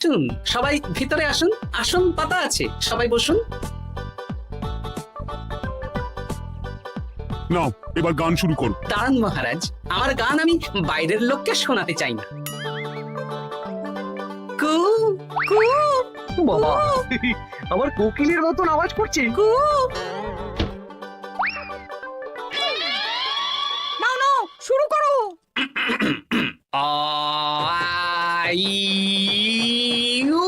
শুনুন, সবাই ভিতরে আসুন, আসন পাতা আছে, সবাই বসুন। নাও এবার গান শুরু করো। দাঁড়ান মহারাজ, আমার গান আমি বাইরের লোককে শোনাতে চাই না। কু কু বাবা আমার কোকিলের মতন আওয়াজ করছে। কু। নাও নাও শুরু করো। আই উ।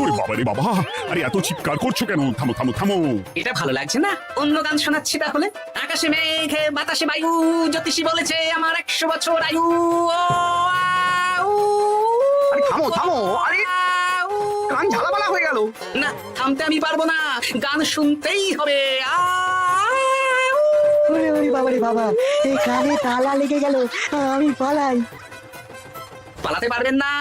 ওরে বাবা রে বাবা, আরে এত চিৎকার করছো কেন? থামো থামো থামো। এটা ভালো লাগছে না? অন্য গান শোনাচ্ছি তাহলে। আকাশে মেঘে বাতাসে বায়ু, জ্যোতিষী বলেছে আমার 100 বছর আয়ু। ও, আ, উ, আরে থামো থামো, আরে আ, উ। কান ঝালাপালা হয়ে গেল। না, থামতে আমি পারবো না, গান শুনতেই হবে। আ, উ। ওরে ওরে বাবা রে বাবা, এই কানে তালা লেগে গেল, আমি পালাই। পালাতে পারবেন না,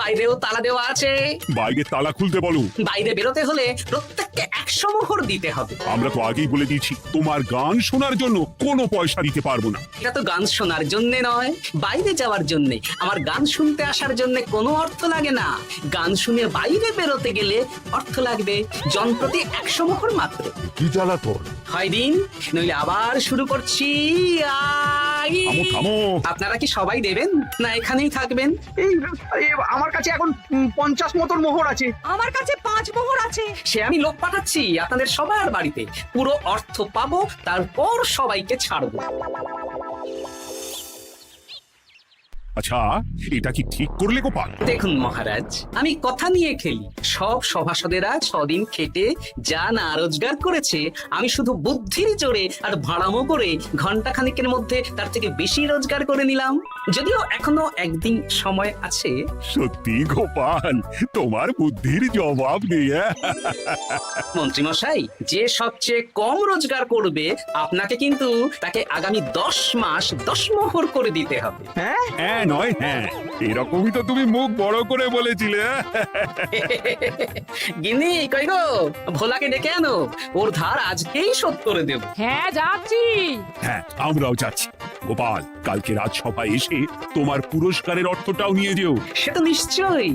বাইরেও তালা দেওয়া আছে। বাইরে তালা খুলতে বলো। বাইরে বেরোতে হলে প্রত্যেককে 100 মোহর দিতে হবে। আমরা তো আগেই বলে দিয়েছি তোমার গান শোনার জন্য কোনো পয়সা দিতে পারবো না। এটা তো গান শোনার জন্য নয়, বাইরে যাওয়ার জন্য। আমার গান শুনতে আসার জন্য কোনো অর্থ লাগে না। গান শুনে বাইরে বেরোতে গেলে অর্থ লাগবে, জনপ্রতি 100 মোহর মাত্র। কি জ্বালাতন! হয় দিন, নইলে আবার শুরু করছি। আই। থামো থামো। আপনারা কি সবাই দেবেন, না এখানেই থাকবেন? এই আরে, আমার কাছে এখন 50 মতন মোহর আছে। আমার কাছে 5 মোহর আছে। সে আমি লোক পাঠাচ্ছি আপনাদের সবার বাড়িতে, পুরো অর্থ পাবো, তারপর সবাইকে ছাড়বো। আচ্ছা, এটা কি ঠিক করলে গোপাল? দেখুন মহারাজ, আমি কথা নিয়ে খেলি। সব সভাসদেরা 6 দিন খেটে যা না রোজগার করেছে, আমি শুধু বুদ্ধির জোরে আর ভাড়ামো করে ঘন্টা খানিকের মধ্যে তার থেকে বেশি রোজগার করে নিলাম। যদিও এখনো একদিন সময় আছে। সত্যি গোপাল, তোমার বুদ্ধির জবাব নেই। মন্ত্রী মশাই, যে সবচেয়ে কম রোজগার করবে আপনাকে কিন্তু তাকে আগামী 10 মাস 10 মোহর করে দিতে হবে। হ্যাঁ হ্যাঁ নয় হ্যাঁ, এরকমই তো তুমি মুখ বড় করে বলেছিলে। গিন্নি কই গো, ভোলাকে ডেকে আনো, ওর ধার আজকেই শোধ করে দেব। হ্যাঁ যাচ্ছি। হ্যাঁ আমরাও যাচ্ছি। গোপাল, কালকে রাজসভায় এসে তোমার পুরস্কারের অর্থটাও নিয়ে যেও। সে তো নিশ্চয়ই।